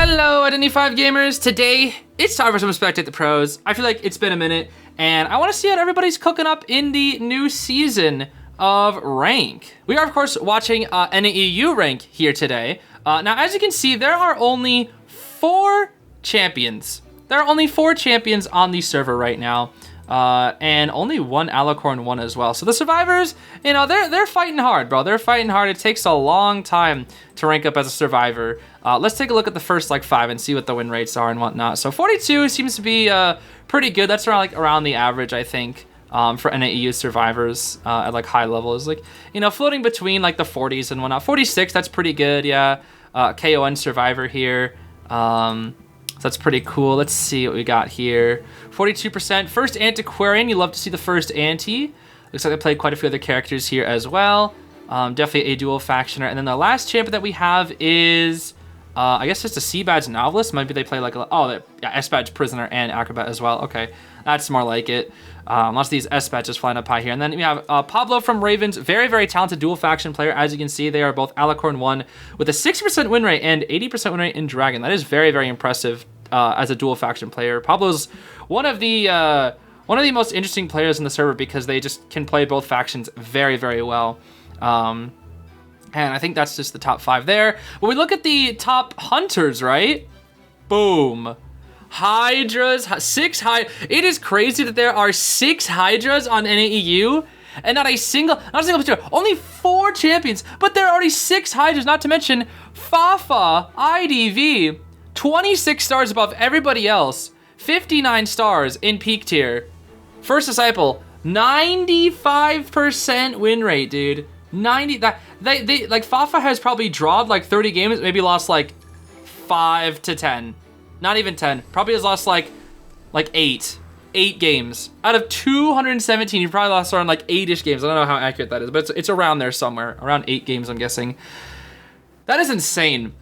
Hello, Identity 5 gamers. Today, it's time for some Spectate the Pros. I feel like it's been a minute, and I want to see what everybody's cooking up in the new season of Rank. We are, of course, watching NAEU Rank here today. Now, as you can see, there are only 4 champions. There are only 4 champions on the server right now, and only 1 Alicorn 1 as well. So the survivors, you know, they're fighting hard, bro. They're fighting hard. It takes a long time to rank up as a survivor. Let's take a look at the first like 5 and see what the win rates are and whatnot. So 42 seems to be pretty good. That's around the average, I think, for NAEU survivers at like high levels. Like, you know, floating between like the 40s and whatnot. 46, that's pretty good, yeah. KON survivor here. So that's pretty cool. Let's see what we got here. 42%. First Antiquarian. You love to see the first Anti. Looks like they played quite a few other characters here as well. Definitely a dual factioner. And then the last champion that we have is, I guess just a C-Badge novelist. Maybe they play like, yeah, S-Badge prisoner and acrobat as well. Okay, that's more like it. Lots of these S-Badges flying up high here. And then we have Pablo from Ravens. Very, very talented dual faction player. As you can see, they are both Alicorn 1 with a 60% win rate and 80% win rate in Dragon. That is very, very impressive as a dual faction player. Pablo's one of the most interesting players in the server because they just can play both factions very, very well. And I think that's just the top 5 there. When we look at the top hunters, right? Boom. Hydras, 6 Hydras. It is crazy that there are 6 Hydras on NAEU and not a single player. Only 4 champions, but there are already 6 Hydras, not to mention Fafa, IDV, 26 stars above everybody else, 59 stars in peak tier. First Disciple, 95% win rate, dude. 90, they like Fafa has probably drawed like 30 games, maybe lost like 5 to 10. Not even 10. Probably has lost like 8 games. Out of 217, he probably lost around like 8-ish games. I don't know how accurate that is, but it's around there somewhere. Around 8 games, I'm guessing. That is insane.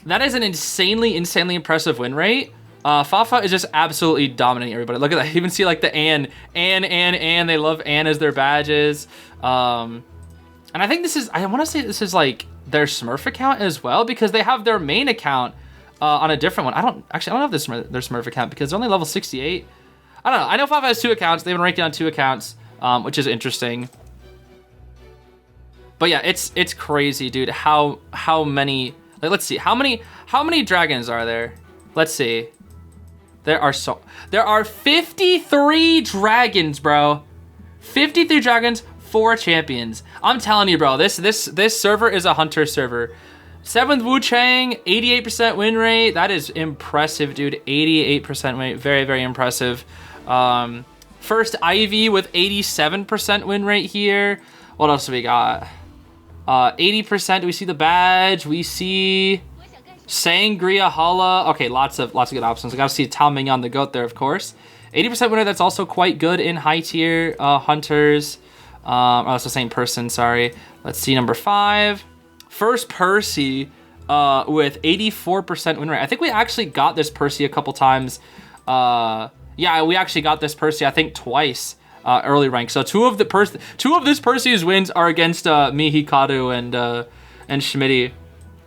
That is an insanely impressive win rate. Fafa is just absolutely dominating everybody. Look at that. You even see like the Ann. They love Ann as their badges. And I think this is, I want to say this is like their Smurf account as well, because they have their main account on a different one. I don't know if this is their Smurf account because they're only level 68. I don't know. I know Fafa has 2 accounts. They've been ranking on 2 accounts, which is interesting. But yeah, it's crazy, dude. How many? Like, let's see. How many dragons are there? Let's see. There are 53 dragons, bro. 53 dragons, 4 champions. I'm telling you, bro. This server is a hunter server. 7th Wu Chang, 88% win rate. That is impressive, dude. 88% win rate. Very, very impressive. First Ivy with 87% win rate here. What else do we got? 80%. Do we see the badge? We see Sangria Hala. Okay, lots of good options. I gotta see Tao Mignon the goat there, of course. 80% winner. That's also quite good in high tier hunters. Oh, that's the same person. Sorry. Let's see number 5. First Percy with 84% win rate. I think we actually got this Percy a couple times. Yeah, we actually got this Percy I think twice early rank. So 2 of this Percy's wins are against me, Hikaru, and Schmitty,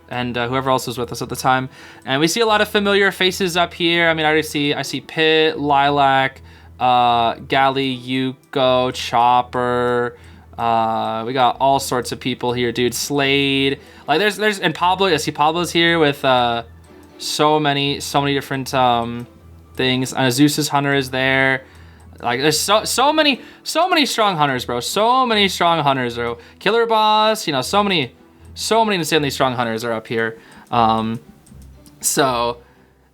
and whoever else was with us at the time. And we see a lot of familiar faces up here. I mean, I see Pit, Lilac, Gally, Yuko, Chopper. We got all sorts of people here, dude. Slade, like there's and Pablo. I see Pablo's here with so many different things. Zeus's hunter is there. Like there's so many strong hunters, bro. So many strong hunters, bro. Killer Boss, you know, so many insanely strong hunters are up here. So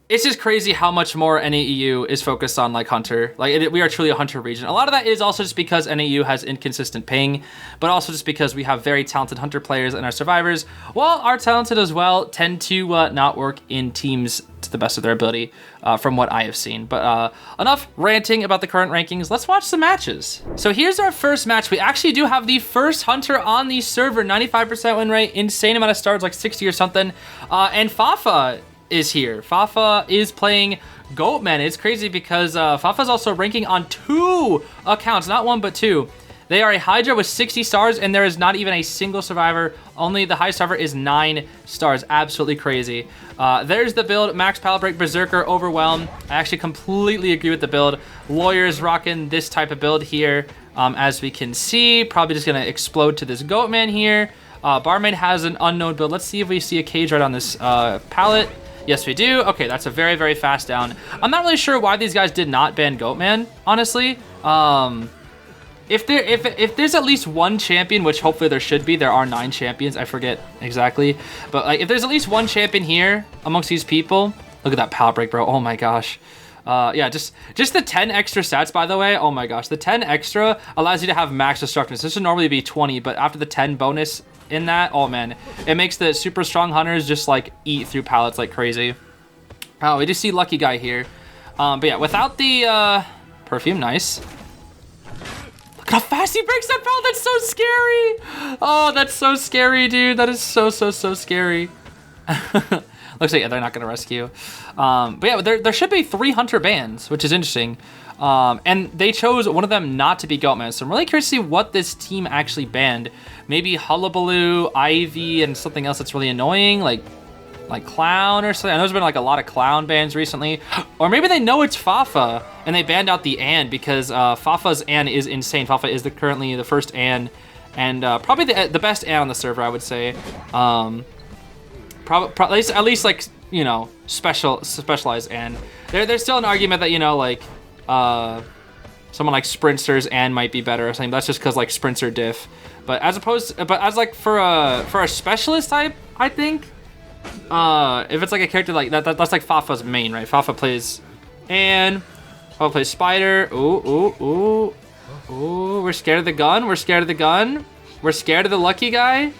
it's just crazy how much more NAEU is focused on like hunter. Like we are truly a hunter region. A lot of that is also just because NAEU has inconsistent ping, but also just because we have very talented hunter players and our survivors, while our talented as well, tend to not work in teams to the best of their ability, from what I have seen. But enough ranting about the current rankings. Let's watch some matches. So here's our first match. We actually do have the first hunter on the server, 95% win rate, insane amount of stars, like 60 or something. And Fafa is here. Fafa is playing Goatman. It's crazy because Fafa is also ranking on 2 accounts, not 1 but 2. They are a Hydra with 60 stars, and there is not even a single survivor. Only the highest survivor is 9 stars. Absolutely crazy. There's the build. Max Pallet Break, Berserker, Overwhelm. I actually completely agree with the build. Lawyer's rocking this type of build here. As we can see, probably just going to explode to this Goatman here. Barmaid has an unknown build. Let's see if we see a cage right on this pallet. Yes, we do. Okay, that's a very, very fast down. I'm not really sure why these guys did not ban Goatman, honestly. If there's at least one champion, which hopefully there should be, there are 9 champions, I forget exactly. But like, if there's at least one champion here amongst these people, look at that pallet break, bro. Oh my gosh. Yeah, just the 10 extra stats, by the way. Oh my gosh, the 10 extra allows you to have max destructiveness. This should normally be 20, but after the 10 bonus in that, oh man, it makes the super strong hunters just like eat through pallets like crazy. Oh, we just see Lucky Guy here. But yeah, without the perfume, nice. Look how fast he breaks that pallet. That's so scary. Oh, that's so scary, dude. That is so scary. Looks like they're not going to rescue. But yeah, there should be 3 hunter bans, which is interesting. And they chose one of them not to be Goatman. So I'm really curious to see what this team actually banned. Maybe Hullabaloo, Ivy, and something else that's really annoying, like Clown or something. I know there's been like a lot of Clown bans recently. Or maybe they know it's Fafa, and they banned out the Ann because Fafa's Ann is insane. Fafa is currently the first Ann, and probably the best Ann on the server, I would say. Probably at least like, you know, specialized Ann. There's still an argument that, you know, like someone like Sprinter's Ann might be better or something. That's just because like Sprinter diff. But as like for a specialist type, I think if it's like a character like that's like Fafa's main, right? Fafa plays Ann. Fafa plays Spider. Ooh. We're scared of the gun. We're scared of the Lucky Guy.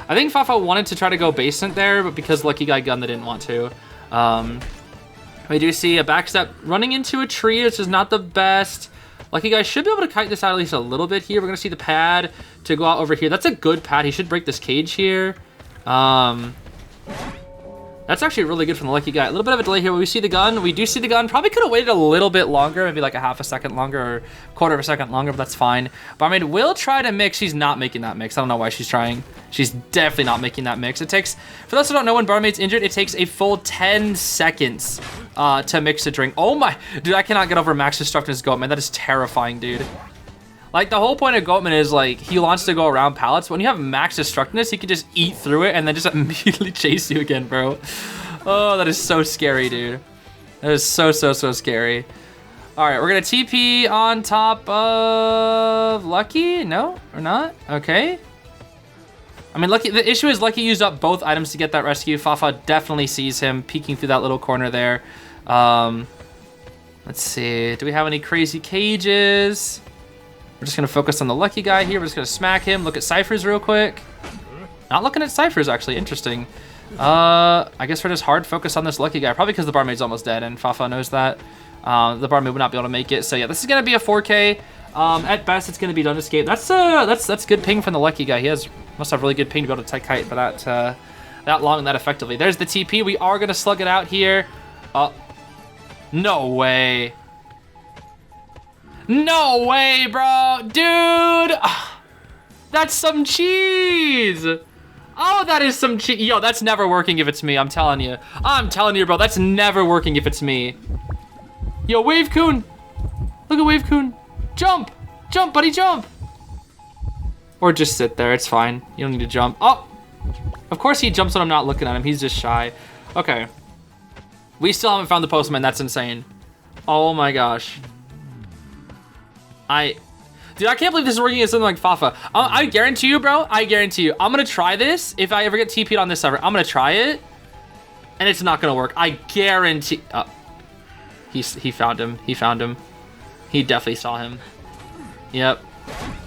I think Fafa wanted to try to go basement there, but because Lucky Guy gunned, they didn't want to. We do see a backstep running into a tree, which is not the best. Lucky Guy should be able to kite this out at least a little bit here. We're going to see the pad to go out over here. That's a good pad. He should break this cage here. That's actually really good from the Lucky Guy. A little bit of a delay here. We see the gun. We do see the gun. Probably could have waited a little bit longer, maybe like a half a second longer or quarter of a second longer, but that's fine. Barmaid will try to mix. She's not making that mix. I don't know why she's trying. She's definitely not making that mix. It takes, for those who don't know, when Barmaid's injured, it takes a full 10 seconds to mix a drink. Oh my, dude, I cannot get over Max Destructiveness Goatman. That is terrifying, dude. Like, the whole point of Goatman is, like, he wants to go around pallets. When you have max destructiveness, he can just eat through it and then just immediately chase you again, bro. Oh, that is so scary, dude. That is so scary. All right, we're going to TP on top of Lucky. No, or not? Okay. I mean, Lucky. The issue is Lucky used up both items to get that rescue. Fafa definitely sees him peeking through that little corner there. Let's see. Do we have any crazy cages? We're just going to focus on the Lucky Guy here. We're just going to smack him. Look at Cyphers real quick. Not looking at Cyphers, actually. Interesting. I guess we're just hard focused on this Lucky Guy. Probably because the Barmaid's almost dead, and Fafa knows that. The Barmaid would not be able to make it. So, yeah, this is going to be a 4K. At best, it's going to be done escape. That's good ping from the Lucky Guy. He must have really good ping to be able to kite for that long and that effectively. There's the TP. We are going to slug it out here. No way. No way, bro. Dude. That's some cheese. Oh, that is some cheese. Yo, that's never working if it's me. I'm telling you. I'm telling you, bro. That's never working if it's me. Yo, Wave Coon. Look at Wave Coon. Jump. Jump, buddy, jump. Or just sit there. It's fine. You don't need to jump. Oh. Of course he jumps when I'm not looking at him. He's just shy. Okay. We still haven't found the postman. That's insane. Oh, my gosh. Dude, I can't believe this is working as something like Fafa. I guarantee you, bro. I guarantee you. I'm going to try this. If I ever get TP'd on this server, I'm going to try it. And it's not going to work. I guarantee. He found him. He found him. He definitely saw him. Yep.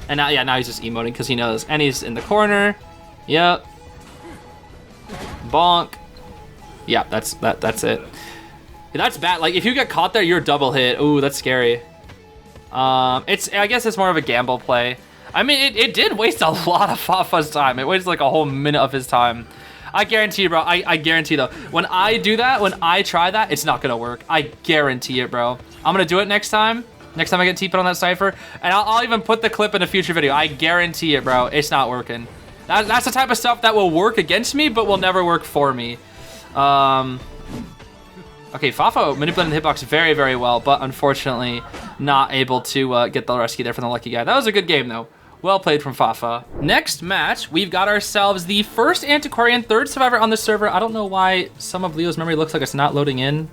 And now he's just emoting because he knows. And he's in the corner. Yep. Bonk. Yeah, that's it. That's bad. Like, if you get caught there, you're double hit. Ooh, that's scary. I guess it's more of a gamble play. I mean, it did waste a lot of Fafa's time. It wasted like a whole minute of his time. I guarantee you, bro. I guarantee though, when I do that, when I try that, it's not gonna work. I guarantee it, bro. I'm gonna do it next time. Next time I get TP'd on that Cypher, and I'll even put the clip in a future video. I guarantee it, bro. It's not working. That's the type of stuff that will work against me, but will never work for me. Okay, Fafo manipulating the hitbox very, very well, but unfortunately not able to get the rescue there from the lucky guy. That was a good game, though. Well played from Fafa. Next match, we've got ourselves the first Antiquarian, third survivor on the server. I don't know why some of Leo's memory looks like it's not loading in.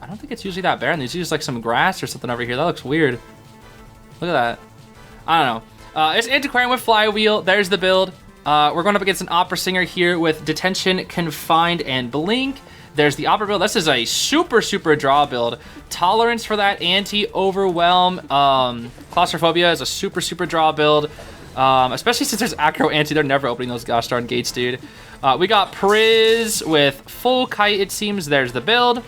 I don't think it's usually that barren. There's usually like some grass or something over here. That looks weird. Look at that. I don't know. It's Antiquarian with Flywheel. There's the build. We're going up against an Opera Singer here with Detention, Confined, and Blink. There's the Opera build. This is a super, super draw build. Tolerance for that, Anti-Overwhelm. Claustrophobia is a super, super draw build. Especially since there's Acro Anti. They're never opening those gosh darn gates, dude. We got Priz with Full Kite, it seems. There's the build.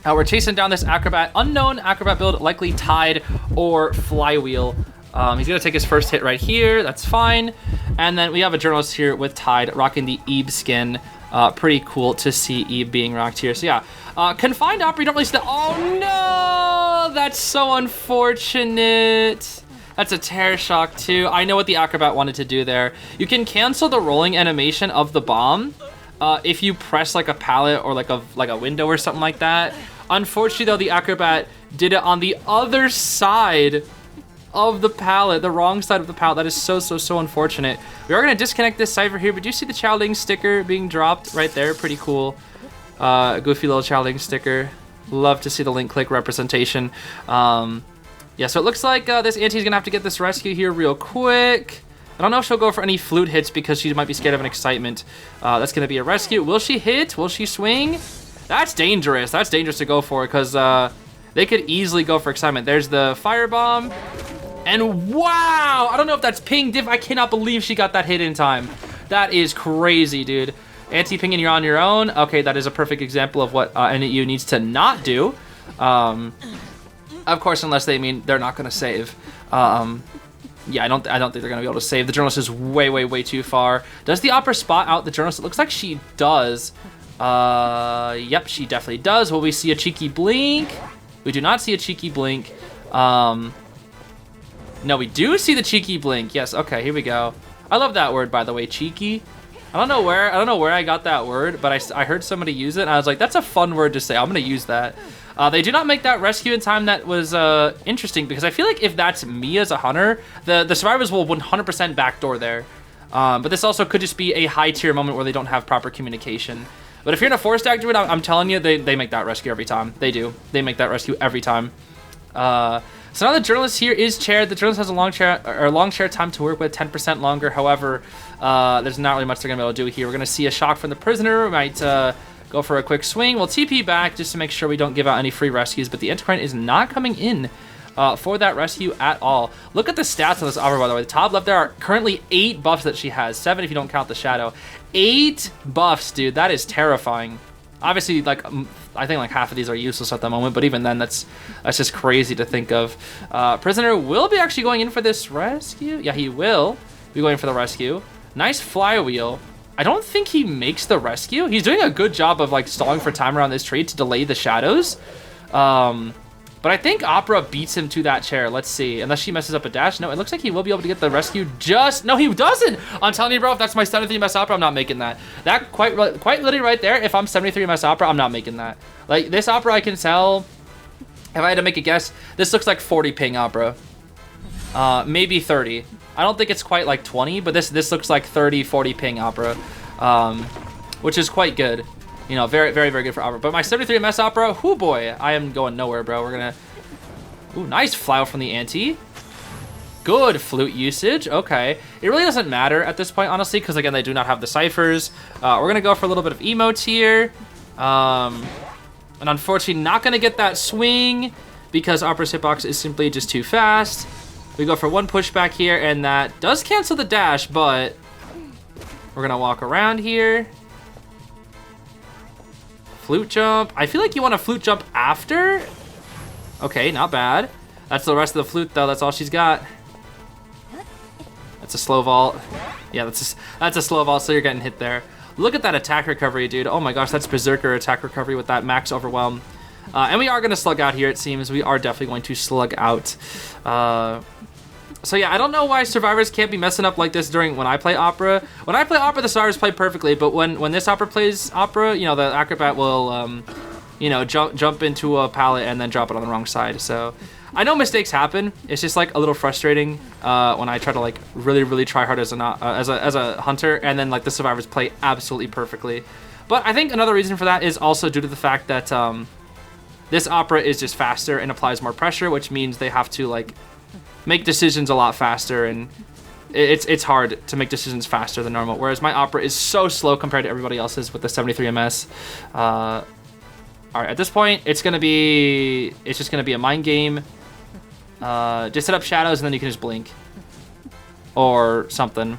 We're chasing down this Acrobat. Unknown Acrobat build, likely Tide or Flywheel. He's gonna take his first hit right here. That's fine. And then we have a Journalist here with Tide, rocking the Ebe skin. Pretty cool to see Eve being rocked here. So yeah, Confined Opera, you don't really see that. Oh no, that's so unfortunate. That's a Terror Shock too. I know what the Acrobat wanted to do there. You can cancel the rolling animation of the bomb if you press like a pallet or like a window or something like that. Unfortunately though, the Acrobat did it on the other side of the pallet, the wrong side of the pallet. That is so unfortunate. We are gonna disconnect this Cypher here, but do you see the Chowling sticker being dropped right there? Pretty cool. Goofy little Chowling sticker. Love to see the link click representation. Yeah, so it looks like this Auntie's gonna have to get this rescue here real quick. I don't know if she'll go for any flute hits because she might be scared of an excitement. That's gonna be a rescue. Will she hit? Will she swing? That's dangerous. That's dangerous to go for because they could easily go for excitement. There's the firebomb. And wow, I don't know if that's ping diff. I cannot believe she got that hit in time. That is crazy, dude. Anti-pinging, you're on your own. Okay, that is a perfect example of what NEU needs to not do. Of course, unless they mean they're not gonna save. Yeah, I don't think they're gonna be able to save. The Journalist is way too far. Does the Opera spot out the Journalist? It looks like she does. Yep, she definitely does. Will we see a cheeky blink? We do not see a cheeky blink. No, we do see the cheeky blink. Yes, okay, here we go. I love that word, by the way, cheeky. I don't know where I got that word, but I heard somebody use it, and I was like, that's a fun word to say. I'm gonna use that. They do not make that rescue in time. That was interesting because I feel like if that's me as a hunter, the survivors will 100% backdoor there. But this also could just be a high tier moment where they don't have proper communication. But if you're in a 4-stack druid, I'm telling you, they make that rescue every time. They do. They make that rescue every time. So now the Journalist here is chaired. The Journalist has a long chair time to work with, 10% longer. However, there's not really much they're gonna be able to do here. We're gonna see a shock from the prisoner. We might go for a quick swing. We'll TP back just to make sure we don't give out any free rescues, but the Antiquarian is not coming in for that rescue at all. Look at the stats on this Opera, by the way. The top left, there are currently 8 buffs that she has. 7 if you don't count the shadow. 8 buffs, dude. That is terrifying. Obviously, like, I think like half of these are useless at the moment, but even then, that's just crazy to think of. Prisoner will be actually going in for this rescue. Yeah, he will be going for the rescue. Nice flywheel. I don't think he makes the rescue. He's doing a good job of like stalling for time around this tree to delay the shadows. But I think Opera beats him to that chair. Let's see. Unless she messes up a dash. No, it looks like he will be able to get the rescue just... No, he doesn't! I'm telling you, bro, if that's my 73 MS Opera, I'm not making that. That quite literally right there, if I'm 73 MS Opera, I'm not making that. Like, this Opera I can tell... If I had to make a guess, this looks like 40 ping Opera. Maybe 30. I don't think it's quite like 20, but this looks like 30, 40 ping Opera. Which is quite good. You know, very good for Opera. But my 73 MS Opera, whoo boy, I am going nowhere, bro. We're gonna... Ooh, nice flow from the Anti. Good flute usage, okay. It really doesn't matter at this point, honestly, because again, they do not have the ciphers. We're gonna go for a little bit of emotes here. And unfortunately, not gonna get that swing because Opera's hitbox is simply just too fast. We go for one pushback here, and that does cancel the dash, but we're gonna walk around here. Flute jump. I feel like you want to flute jump after. Okay, not bad. That's the rest of the flute, though. That's all she's got. That's a slow vault. Yeah, that's a slow vault, so you're getting hit there. Look at that attack recovery, dude. Oh my gosh, that's Berserker attack recovery with that max overwhelm. And we are going to slug out here, it seems. We are definitely going to slug out. So yeah, I don't know why survivors can't be messing up like this during when I play Opera. When I play Opera, the survivors play perfectly, but when this Opera plays Opera, you know, the acrobat will, you know, jump into a pallet and then drop it on the wrong side. So I know mistakes happen. It's just like a little frustrating when I try to like really try hard as a hunter, and then like the survivors play absolutely perfectly. But I think another reason for that is also due to the fact that this Opera is just faster and applies more pressure, which means they have to like make decisions a lot faster, and it's hard to make decisions faster than normal. Whereas my Opera is so slow compared to everybody else's with the 73 ms. All right, at this point, it's just gonna be a mind game. Just set up shadows and then you can just blink or something.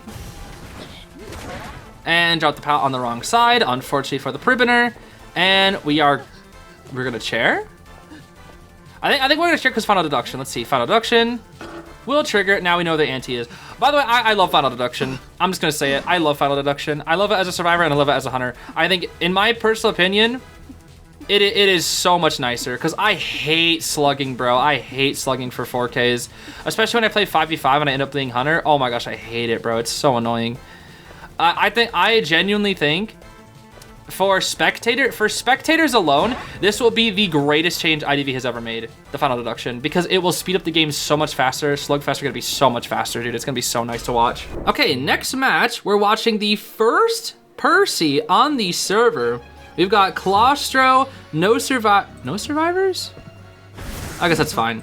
And drop the pallet on the wrong side, unfortunately for the Prisoner. And we're gonna chair. I think we're gonna chair because Final Deduction. Let's see, Final Deduction will trigger. Now we know the anti is. By the way, I love Final Deduction. I'm just gonna say it. I love Final Deduction. I love it as a survivor and I love it as a hunter. I think, in my personal opinion, it is so much nicer because I hate slugging, bro. I hate slugging for 4Ks, especially when I play 5v5 and I end up being hunter. Oh my gosh, I hate it, bro. It's so annoying. I genuinely think for spectators alone, this will be the greatest change IDV has ever made, the Final Deduction, because it will speed up the game so much faster. Slugfests are gonna be so much faster, dude. It's gonna be so nice to watch. Okay, next match, we're watching the first Percy on the server. We've got Claustro, no survivors? I guess that's fine.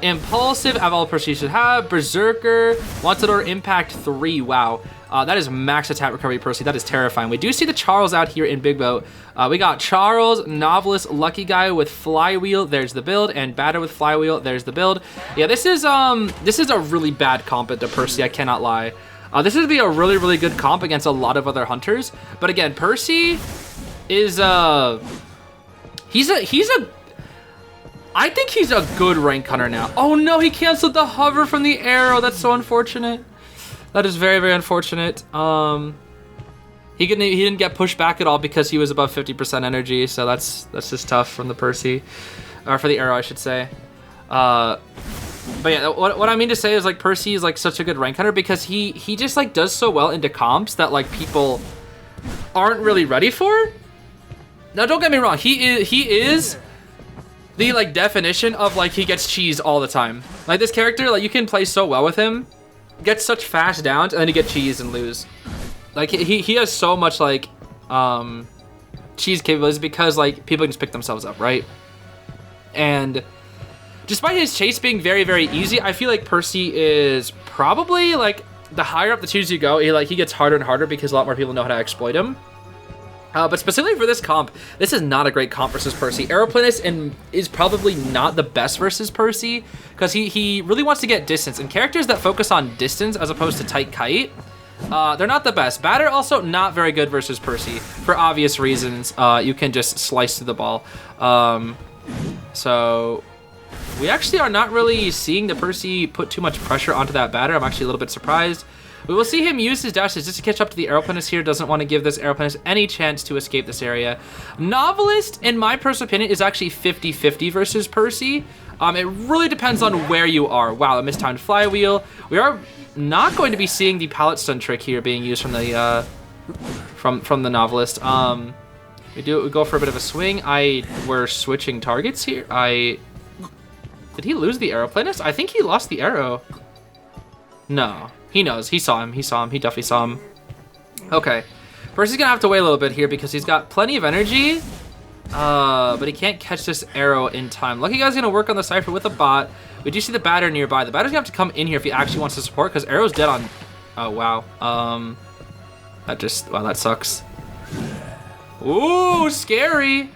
Impulsive, all Percy should have. Berserker, Wanted or Impact 3, wow. That is max attack recovery Percy, that is terrifying. We do see the Charles out here in Big Boat. We got Charles, Novelist, Lucky Guy with Flywheel, there's the build, and Batter with Flywheel, there's the build. Yeah, this is a really bad comp at the Percy, I cannot lie. This would be a really good comp against a lot of other hunters. But again, Percy is I think he's a good rank hunter now. Oh no, he canceled the hover from the arrow. That's so unfortunate. That is very unfortunate. He didn't get pushed back at all because he was above 50% energy, so that's just tough from the Percy, or for the arrow, I should say. But yeah, what I mean to say is like Percy is like such a good rank hunter because he just like does so well into comps that like people aren't really ready for. Now don't get me wrong, he is the like definition of like he gets cheesed all the time. Like this character, like you can play so well with him, gets such fast downs, and then you get cheesed and lose. Like he has so much like cheese capabilities because like people can just pick themselves up, right? And despite his chase being very easy, I feel like Percy is probably like the higher up the cheese you go, he gets harder and harder because a lot more people know how to exploit him. But specifically for this comp, this is not a great comp versus Percy. Aeroplanist is probably not the best versus Percy because he really wants to get distance, and characters that focus on distance as opposed to tight kite, they're not the best. Batter also not very good versus Percy for obvious reasons. You can just slice through the ball. So we actually are not really seeing the Percy put too much pressure onto that Batter. I'm actually a little bit surprised. We will see him use his dashes just to catch up to the Aeroplanist here. Doesn't want to give this Aeroplanist any chance to escape this area. Novelist, in my personal opinion, is actually 50-50 versus Percy. It really depends on where you are. Wow, a mistimed Flywheel. We are not going to be seeing the pallet stun trick here being used from the from the Novelist. We go for a bit of a swing. We're switching targets here. Did he lose the Aeroplanist? I think he lost the arrow. No. He knows. He saw him. He definitely saw him. Okay. Percy's gonna have to wait a little bit here because he's got plenty of energy, but he can't catch this arrow in time. Lucky Guy's gonna work on the Cypher with a bot. We do see the Batter nearby. The Batter's gonna have to come in here if he actually wants to support because arrow's dead on... Oh, wow. Wow, that sucks. Ooh, scary.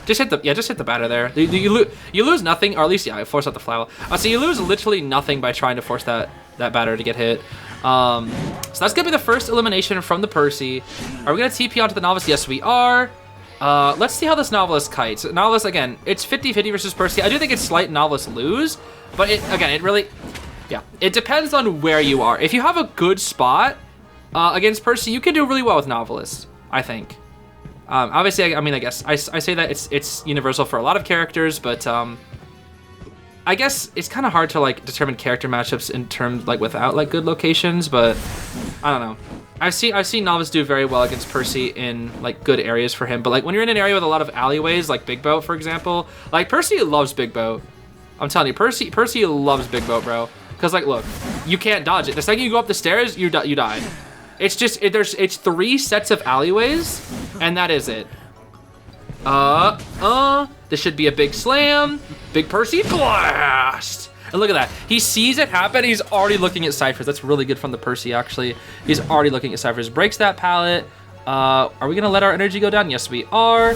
Just hit the Batter there. You lose nothing, or at least, yeah, force out the Flywheel. So you lose literally nothing by trying to force that Batter to get hit. So that's gonna be the first elimination from the Percy. Are we gonna TP onto the Novice? Yes, we are. Let's see how this Novelist kites. Novelist, again, it's 50-50 versus Percy. I do think it's slight Novelist lose, but it really, yeah, it depends on where you are. If you have a good spot against Percy, you can do really well with Novelist, I think. Obviously, I mean, I guess I say that it's universal for a lot of characters, but I guess it's kind of hard to like determine character matchups in terms like without like good locations, but I don't know. I've seen Novice do very well against Percy in like good areas for him, but like when you're in an area with a lot of alleyways, like Big Boat, for example, like Percy loves Big Boat. I'm telling you, Percy loves Big Boat, bro. Cause like, look, you can't dodge it. The second you go up the stairs, you die. It's just it's 3 sets of alleyways, and that is it. This should be a big slam. Big Percy blast. And look at that. He sees it happen. He's already looking at ciphers. That's really good from the Percy, actually. He's already looking at ciphers. Breaks that pallet. Are we going to let our energy go down? Yes, we are.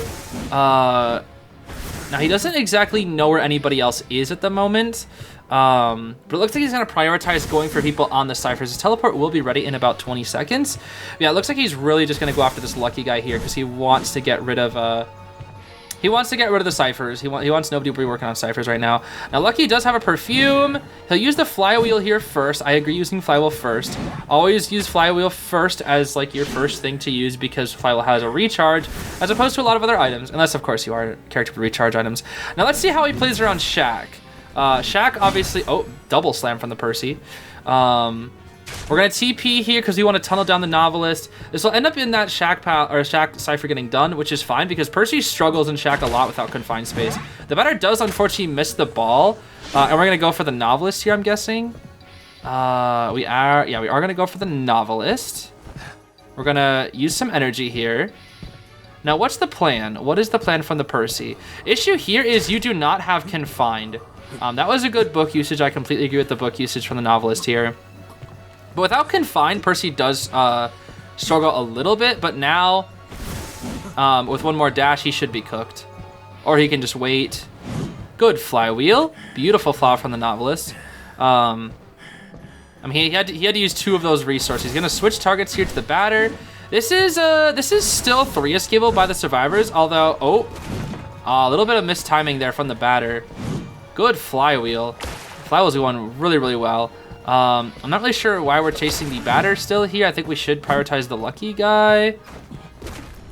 Now, he doesn't exactly know where anybody else is at the moment. But it looks like he's going to prioritize going for people on the ciphers. His teleport will be ready in about 20 seconds. Yeah, it looks like he's really just going to go after this lucky guy here because he wants to get rid of... He wants to get rid of the ciphers. He wants nobody to be working on ciphers right now. Now, Lucky does have a perfume. He'll use the flywheel here first. I agree using flywheel first. Always use flywheel first as like your first thing to use because flywheel has a recharge as opposed to a lot of other items. Unless, of course, you are a character with recharge items. Now, let's see how he plays around Shaq. Shaq, obviously... Oh, double slam from the Percy. We're going to TP here because we want to tunnel down the Novelist. This will end up in that Shaq cipher getting done, which is fine because Percy struggles in Shaq a lot without confined space. The batter does, unfortunately, miss the ball. And we're going to go for the Novelist here, I'm guessing. We are going to go for the Novelist. We're going to use some energy here. Now, what's the plan? What is the plan from the Percy? Issue here is you do not have confined. That was a good book usage. I completely agree with the book usage from the Novelist here. But without confined, Percy does struggle a little bit, but now with one more dash, he should be cooked. Or he can just wait. Good flywheel. Beautiful flower from the Novelist. I mean, he had to use 2 of those resources. He's gonna switch targets here to the batter. This is still 3 escapable by the survivors, although a little bit of mistiming there from the batter. Good flywheel. Flywheel's going really, really well. I'm not really sure why we're chasing the batter still here. I think we should prioritize the lucky guy.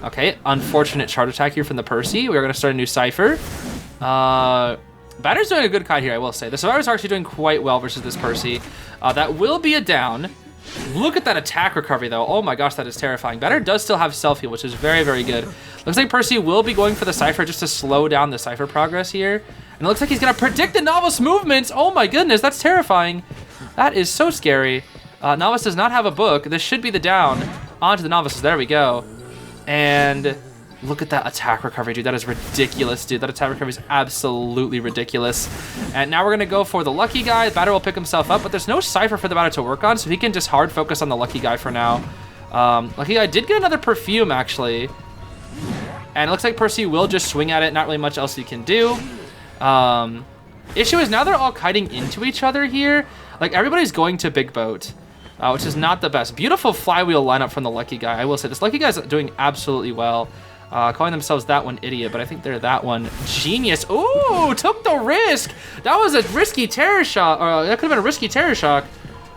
Okay, unfortunate charge attack here from the Percy. We're going to start a new cipher. Batter's doing a good kite here, I will say. The survivors are actually doing quite well versus this Percy. That will be a down. Look at that attack recovery, though. Oh my gosh, that is terrifying. Batter does still have self-heal, which is very, very good. Looks like Percy will be going for the cipher just to slow down the cipher progress here. And it looks like he's going to predict the Novice movements. Oh my goodness, that's terrifying. That is so scary. Novice does not have a book. This should be the down. Onto the Novices. There we go. And look at that attack recovery, dude. That is ridiculous, dude. That attack recovery is absolutely ridiculous. And now we're going to go for the lucky guy. The batter will pick himself up, but there's no cipher for the batter to work on, so he can just hard focus on the lucky guy for now. Lucky guy did get another perfume, actually. And it looks like Percy will just swing at it. Not really much else he can do. Issue is now they're all kiting into each other here. Like, everybody's going to Big Boat, which is not the best. Beautiful flywheel lineup from the lucky guy. I will say this lucky guy's doing absolutely well. Calling themselves that one idiot, but I think they're that one genius. Ooh, took the risk. That was a risky terror shot. That could have been a risky terror shock.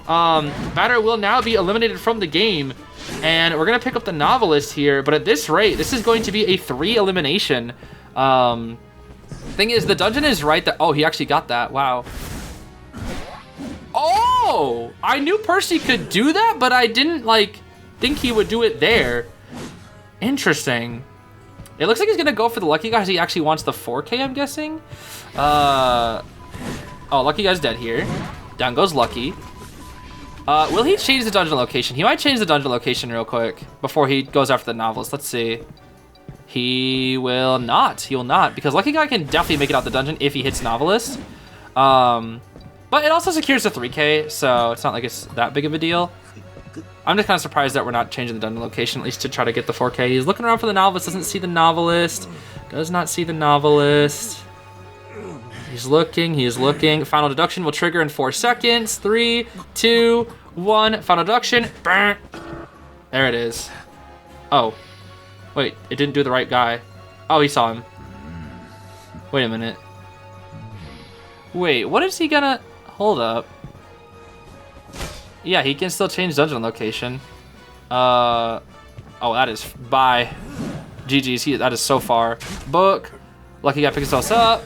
Batter will now be eliminated from the game. And we're going to pick up the Novelist here. But at this rate, this is going to be a 3 elimination. Thing is, the dungeon is right there. Oh, he actually got that. Wow. Oh, I knew Percy could do that, but I didn't like think he would do it there. Interesting. It looks like he's gonna go for the lucky guy because he actually wants the 4K, I'm guessing. Oh, lucky guy's dead here. Down goes lucky. Will he change the dungeon location? He might change the dungeon location real quick before he goes after the Novelist. Let's see. He will not. He will not, because lucky guy can definitely make it out the dungeon if he hits Novelist. But it also secures the 3K, so it's not like it's that big of a deal. I'm just kind of surprised that we're not changing the dungeon location, at least to try to get the 4K. He's looking around for the Novelist, doesn't see the Novelist. Does not see the Novelist. He's looking, he is looking. Final deduction will trigger in 4 seconds. 3, 2, 1. Final deduction. There it is. Oh. Wait, it didn't do the right guy. Oh, he saw him. Wait a minute. Wait, what is he gonna... Hold up. Yeah, he can still change dungeon location. Oh, that is... Bye. GG's, that is so far. Book. Lucky guy picks us up.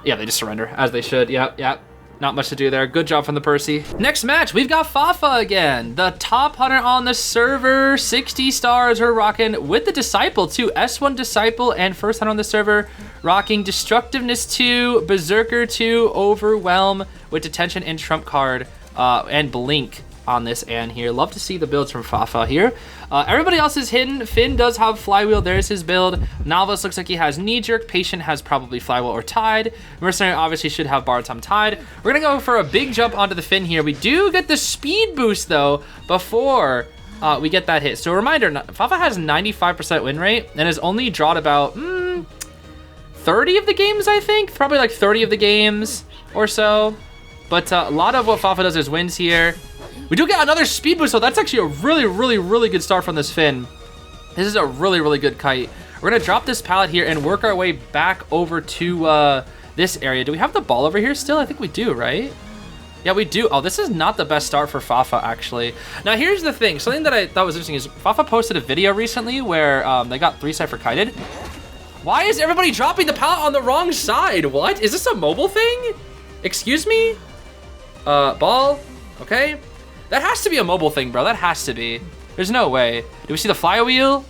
Yeah, they just surrender, as they should. Yep. Not much to do there. Good job from the Percy. Next match, we've got Fafa again. The top hunter on the server. 60 stars. We're rocking with the Disciple too. S1 Disciple and first hunter on the server. Rocking Destructiveness 2, Berserker 2, Overwhelm with Detention and Trump card. And Blink on this and here. Love to see the builds from Fafa here. Everybody else is hidden. Finn does have Flywheel. There's his build. Novice looks like he has Knee Jerk. Patient has probably Flywheel or Tide. Mercenary obviously should have Borrowed Time Tide. We're gonna go for a big jump onto the Finn here. We do get the speed boost though before we get that hit. So a reminder, Fafa has 95% win rate and has only drawed about 30 of the games, I think. Probably like 30 of the games or so. But a lot of what Fafa does is wins here. We do get another speed boost, so that's actually a really good start from this Finn. This is a really good kite. We're gonna drop this pallet here and work our way back over to this area. Do we have the ball over here still? I think we do, right? Yeah, we do. Oh, this is not the best start for Fafa, actually. Now, here's the thing. Something that I thought was interesting is Fafa posted a video recently where they got 3 Cypher kited. Why is everybody dropping the pallet on the wrong side? What? Is this a mobile thing? Excuse me? Ball? Okay. That has to be a mobile thing, bro. That has to be. There's no way. Do we see the flywheel?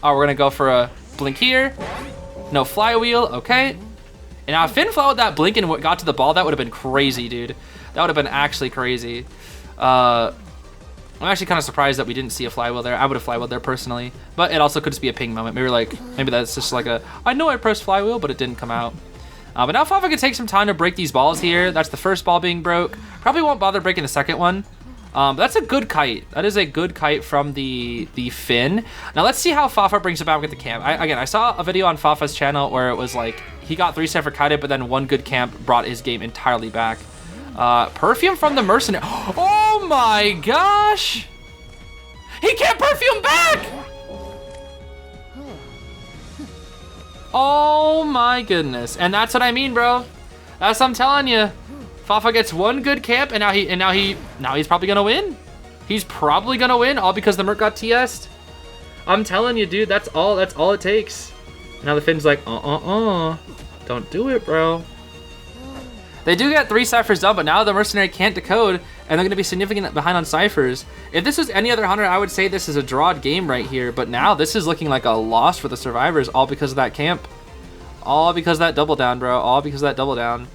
Oh, we're gonna go for a blink here. No flywheel, okay. And now if Finn followed that blink and got to the ball, that would have been crazy, dude. That would have been actually crazy. I'm actually kind of surprised that we didn't see a flywheel there. I would have flywheeled there personally, but it also could just be a ping moment. Maybe that's just like I know I pressed flywheel, but it didn't come out. But now Fafa can take some time to break these balls here. That's the first ball being broke. Probably won't bother breaking the second one. But that's a good kite. That is a good kite from the Finn. Now let's see how Fafa brings it back with the camp. Again, I saw a video on Fafa's channel where it was like he got 3 Cypher kited, but then one good camp brought his game entirely back. Perfume from the Mercenary. Oh my gosh! He can't perfume back! Oh my goodness. And that's what I mean, bro. That's what I'm telling you. Fafa gets one good camp and now he's probably gonna win. He's probably gonna win all because the Merc got TS'd. I'm telling you, dude, that's all it takes. Now the Finn's like, don't do it, bro. They do get 3 ciphers done, but now the Mercenary can't decode, and they're gonna be significant behind on ciphers. If this was any other hunter, I would say this is a drawed game right here, but now this is looking like a loss for the survivors, all because of that camp. All because of that double down, bro. All because of that double down.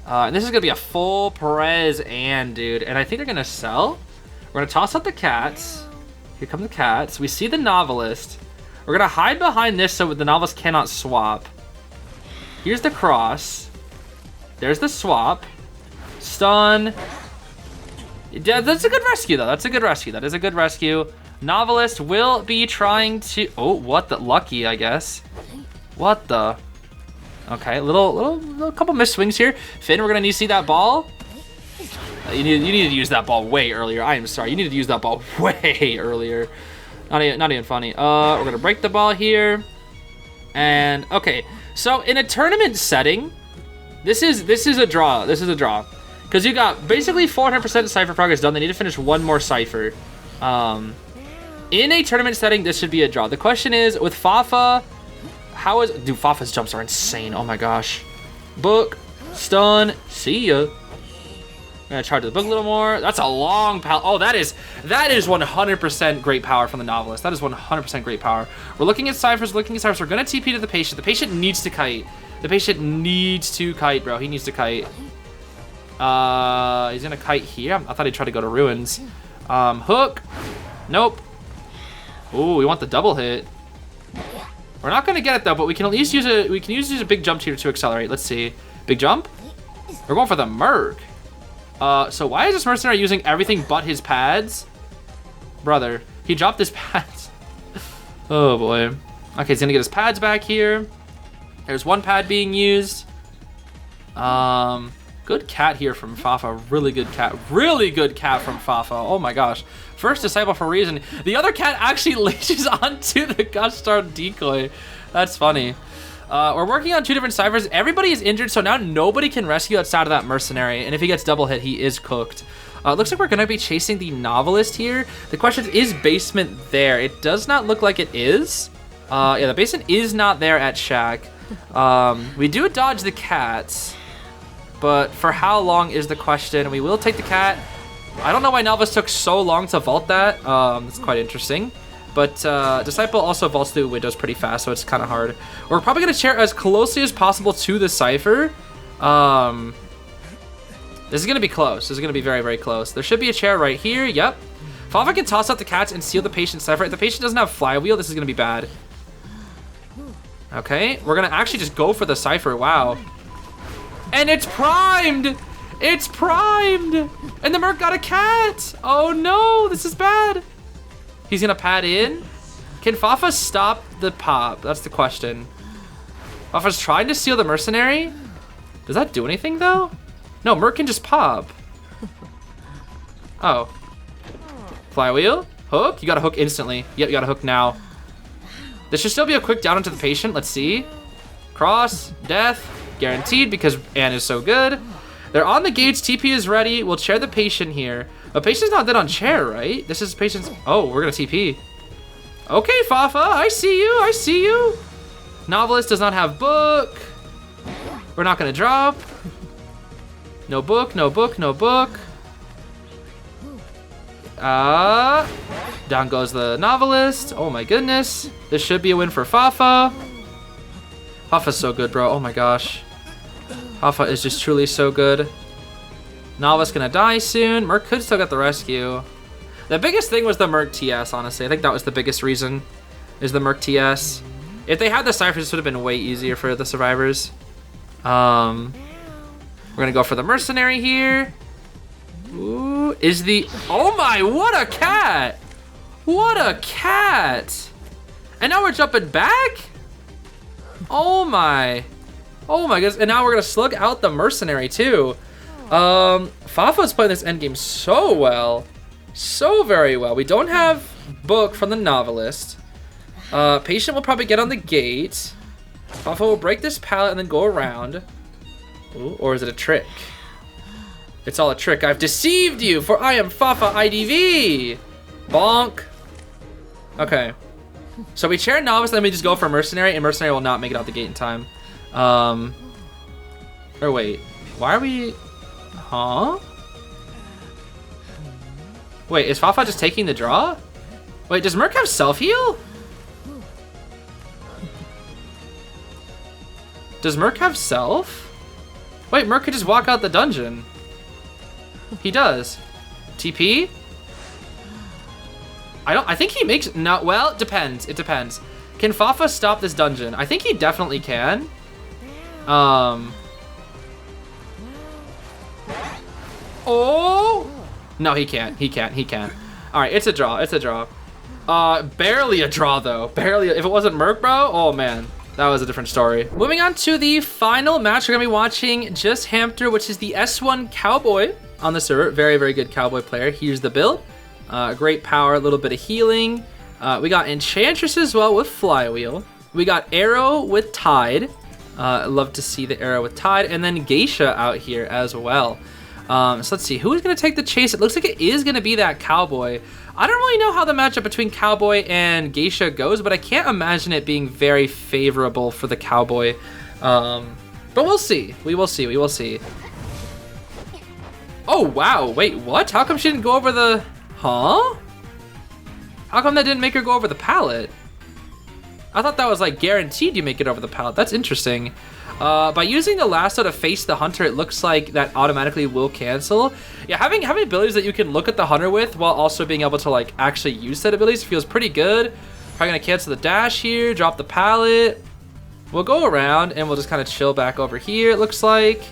And this is gonna be a full Perez dude, and I think they're gonna sell. We're gonna toss out the cats. Here come the cats. We see the Novelist. We're gonna hide behind this so the Novelist cannot swap. Here's the cross. There's the swap. Stun. Yeah, that's a good rescue, though. That's a good rescue. That is a good rescue. Novelist will be trying to... Oh, what the... Lucky, I guess. What the... Okay, little couple missed swings here. Finn, we're going to need to see that ball. You need to use that ball way earlier. I am sorry. You need to use that ball way earlier. Not even funny. We're going to break the ball here. And, okay. So, in a tournament setting... This is a draw. This is a draw. Because you got basically 400% Cypher progress done. They need to finish one more Cypher. In a tournament setting, this should be a draw. The question is, with Fafa, how is... Dude, Fafa's jumps are insane. Oh my gosh. Book. Stun. See ya. I'm going to charge the book a little more. That's a long power. Oh, that is 100% great power from the Novelist. That is 100% great power. We're looking at Cyphers. We're going to TP to the Patient. The Patient needs to kite. The Patient needs to kite, bro. He needs to kite. He's gonna kite here. I thought he'd try to go to Ruins. Hook. Nope. Ooh, we want the double hit. We're not gonna get it though, but we can at least use a big jump here to accelerate. Let's see. Big jump? We're going for the Merc. So why is this Mercenary using everything but his pads? Brother, he dropped his pads. Oh boy. Okay, he's gonna get his pads back here. There's one pad being used. Good cat here from Fafa. Really good cat. Really good cat from Fafa. Oh my gosh. First disciple for a reason. The other cat actually leashes onto the Gushstar decoy. That's funny. We're working on 2 different ciphers. Everybody is injured, so now nobody can rescue outside of that Mercenary. And if he gets double hit, he is cooked. Looks like we're going to be chasing the Novelist here. The question is basement there? It does not look like it is. Yeah, the basin is not there at Shack. We do dodge the cats, but for how long is the question. We will take the cat. I don't know why Novice took so long to vault that. It's quite interesting. But Disciple also vaults through windows pretty fast, so it's kind of hard. We're probably going to chair as closely as possible to the Cypher. This is going to be close. This is going to be very, very close. There should be a chair right here. Yep. Fafa can toss out the cats and seal the patient's Cypher. If the patient doesn't have Flywheel, this is going to be bad. Okay, we're going to actually just go for the Cypher. Wow. And it's primed! It's primed! And the Merc got a cat! Oh no, this is bad. He's going to pad in. Can Fafa stop the pop? That's the question. Fafa's trying to seal the Mercenary. Does that do anything though? No, Merc can just pop. Oh. Flywheel? Hook? You got a hook instantly. Yep, you got a hook now. This should still be a quick down into the patient. Let's see. Cross. Death. Guaranteed because Anne is so good. They're on the gates. TP is ready. We'll chair the patient here. A patient's not dead on chair, right? This is patient's... Oh, we're going to TP. Okay, Fafa. I see you. I see you. Novelist does not have book. We're not going to drop. No book. No book. No book. Down goes the Novelist. Oh my goodness. This should be a win for Fafa. Fafa's so good, bro. Oh my gosh. Fafa is just truly so good. Novelist gonna die soon. Merc could still get the rescue. The biggest thing was the Merc TS, honestly. I think that was the biggest reason, is the Merc TS. If they had the Cyphers, this would have been way easier for the survivors. We're gonna go for the Mercenary here. Ooh, is the... Oh my, what a cat! What a cat! And now we're jumping back? Oh my. Oh my goodness. And now we're gonna slug out the Mercenary too. Fafa's playing this endgame so well. So very well. We don't have book from the Novelist. Patient will probably get on the gate. Fafa will break this pallet and then go around. Ooh, or is it a trick? It's all a trick. I've deceived you, for I am Fafa IDV. Bonk. Okay. So we chair Novice, then we just go for Mercenary, and Mercenary will not make it out the gate in time. Or wait. Why are we... Huh? Wait, is Fafa just taking the draw? Wait, does Merc have self-heal? Does Merc have self? Wait, Merc could just walk out the dungeon. He does. TP? I think he makes, no, well, it depends. It depends. Can Fafa stop this dungeon? I think he definitely can. Oh! No, he can't. He can't. He can't. All right, it's a draw. It's a draw. Barely a draw, though. Barely. If it wasn't Merc, bro, oh, man. That was a different story. Moving on to the final match we're going to be watching just Hamster, which is the S1 Cowboy on the server. Very, very good Cowboy player. Here's the build. Great power, a little bit of healing. We got Enchantress as well with Flywheel. We got Arrow with Tide. Love to see the Arrow with Tide. And then Geisha out here as well. So let's see, who is going to take the chase? It looks like it is going to be that Cowboy. I don't really know how the matchup between Cowboy and Geisha goes, but I can't imagine it being very favorable for the Cowboy. But we'll see. We will see. We will see. Oh, wow. Wait, what? How come she didn't go over the... Huh? How come that didn't make her go over the pallet? I thought that was like guaranteed you make it over the pallet. That's interesting. By using the lasso to face the hunter, it looks like that automatically will cancel. Yeah, having abilities that you can look at the hunter with while also being able to like actually use that abilities feels pretty good. Probably gonna cancel the dash here, drop the pallet. We'll go around and we'll just kind of chill back over here, it looks like. Do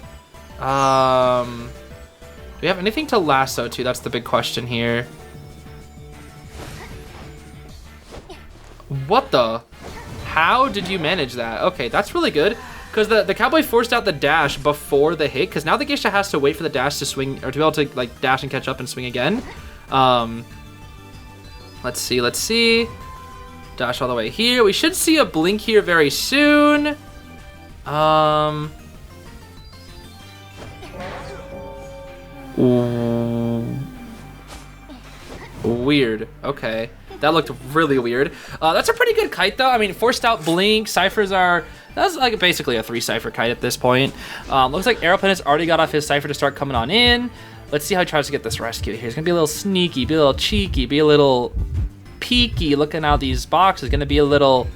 we have anything to lasso to? That's the big question here. What the? How did you manage that? Okay, that's really good. Because the Cowboy forced out the dash before the hit. Because now the Geisha has to wait for the dash to swing, or to be able to like dash and catch up and swing again. Let's see, let's see. Dash all the way here. We should see a blink here very soon. Weird. Okay. That looked really weird. That's a pretty good kite, though. I mean, forced out blink. Ciphers are... That's like basically a 3-cipher kite at this point. Looks like Aeroplane has already got off his cipher to start coming on in. Let's see how he tries to get this rescue here. He's going to be a little sneaky, be a little cheeky, be a little peeky looking out these boxes. Going to be a little...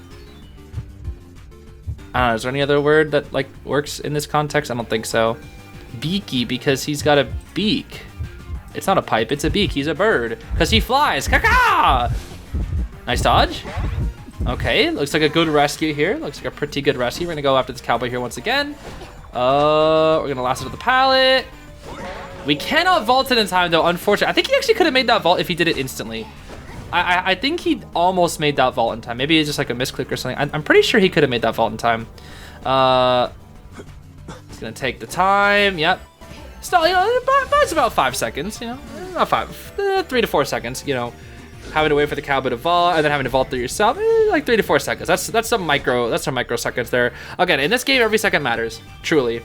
I don't know, is there any other word that like works in this context? I don't think so. Beaky, because he's got a beak. It's not a pipe, it's a beak. He's a bird, because he flies. Caca! Nice dodge. Okay, looks like a good rescue here. Looks like a pretty good rescue. We're gonna go after this Cowboy here once again. We're gonna last it to the pallet. We cannot vault it in time, though, unfortunately. I think he actually could have made that vault if he did it instantly. I think he almost made that vault in time. Maybe it's just like a misclick or something. I'm pretty sure he could have made that vault in time. He's gonna take the time. Yep. Still, you know, it's about 5 seconds. You know, not 3 to 4 seconds. You know, having to wait for the Cowboy to vault and then having to vault through yourself. Like 3 to 4 seconds. That's some microseconds there. Again, in this game, every second matters. Truly,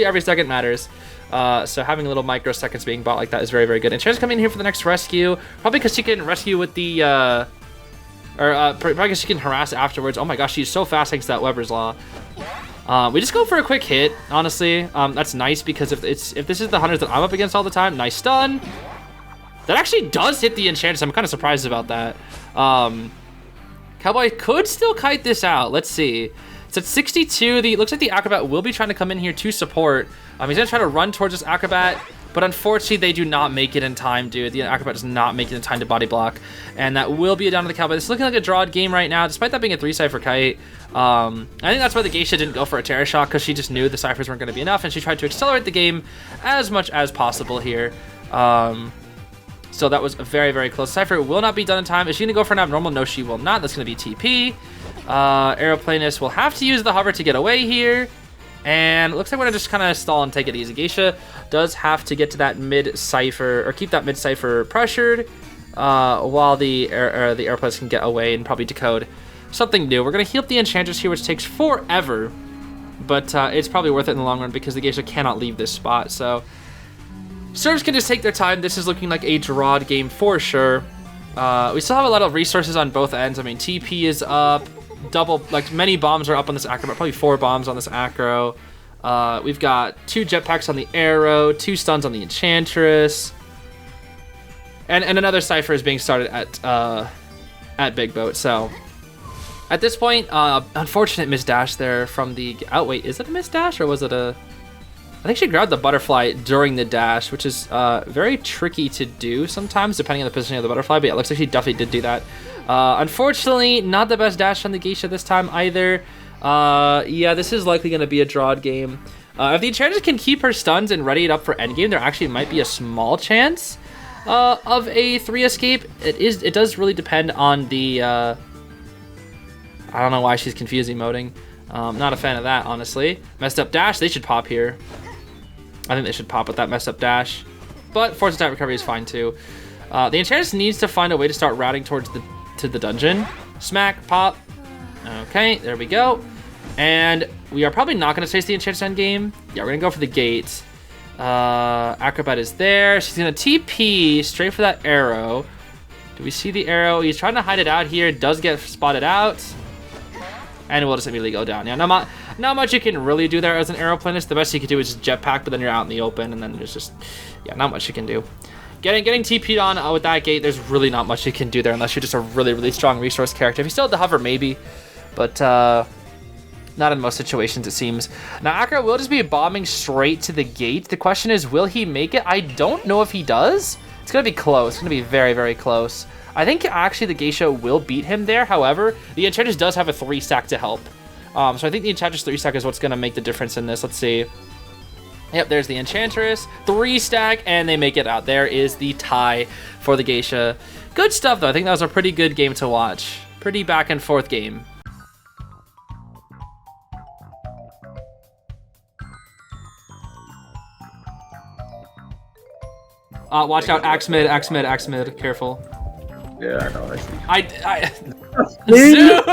every second matters. So having little microseconds being bought like that is very, very good. And Cher's coming in here for the next rescue, probably because she can rescue with the, probably because she can harass afterwards. Oh my gosh, she's so fast thanks to that Weber's Law. We just go for a quick hit, honestly. That's nice because if this is the hunters that I'm up against all the time, nice stun. That actually does hit the Enchantress. I'm kind of surprised about that. Cowboy could still kite this out. Let's see. It's at 62. Looks like the Acrobat will be trying to come in here to support. He's gonna try to run towards this Acrobat, but unfortunately they do not make it in time, dude. The Acrobat does not make it in time to body block, and that will be a down to the Cowboy. It's looking like a drawed game right now, despite that being a 3-cipher kite. I think that's why the Geisha didn't go for a Terror Shock, because she just knew the ciphers weren't gonna be enough, and she tried to accelerate the game as much as possible here. So that was a very, very close cipher. It will not be done in time. Is she gonna go for an abnormal? No, she will not. That's gonna be TP. Aeroplanist will have to use the hover to get away here. And it looks like we're gonna just kind of stall and take it easy. Geisha does have to get to that mid-cipher, or keep that mid-cipher pressured, while the Aeroplanist can get away and probably decode something new. We're gonna heal up the Enchantress here, which takes forever, but it's probably worth it in the long run because the Geisha cannot leave this spot. So servers can just take their time. This is looking like a drawed game for sure. We still have a lot of resources on both ends. I mean, TP is up. Many bombs are up on this Acro, probably 4 bombs on this Acro. We've got 2 jetpacks on the Arrow, 2 stuns on the Enchantress, and another cipher is being started at Big Boat. So at this point, unfortunate miss dash there from the... Oh wait, is it a miss dash or was it a... I think she grabbed the butterfly during the dash, which is very tricky to do sometimes, depending on the positioning of the butterfly, but yeah, it looks like she definitely did do that. Unfortunately, not the best dash on the Geisha this time either. Yeah, this is likely going to be a drawed game. If the Enchantress can keep her stuns and ready it up for endgame, there actually might be a small chance of a 3 escape. It does really depend on the... I don't know why she's confused emoting. Not a fan of that, honestly. Messed up dash, they should pop here. I think they should pop with that messed up dash. But force attack recovery is fine too. The Enchantress needs to find a way to start routing towards the dungeon. Smack, pop. Okay, there we go. And we are probably not going to chase the Enchantress endgame. Yeah, we're going to go for the gate. Acrobat is there. She's going to TP straight for that arrow. Do we see the arrow? He's trying to hide it out here. Does get spotted out. And we'll just immediately go down. Yeah, not much you can really do there as an aeroplanist. The best you can do is just jetpack, but then you're out in the open, and then there's just, yeah, not much you can do. Getting TP'd on with that gate, there's really not much you can do there unless you're just a really, really strong resource character. If you still had the hover, maybe, but not in most situations, it seems. Now, Akra will just be bombing straight to the gate. The question is, will he make it? I don't know if he does. It's going to be close. It's going to be very, very close. I think actually the Geisha will beat him there. However, the Enchantress does have a 3-stack to help. So I think the Enchantress 3-stack is what's going to make the difference in this. Let's see. Yep, there's the Enchantress. 3-stack, and they make it out. There is the tie for the Geisha. Good stuff, though. I think that was a pretty good game to watch. Pretty back and forth game. Watch out, axe mid, careful. Yeah, I know. I see. Zoom!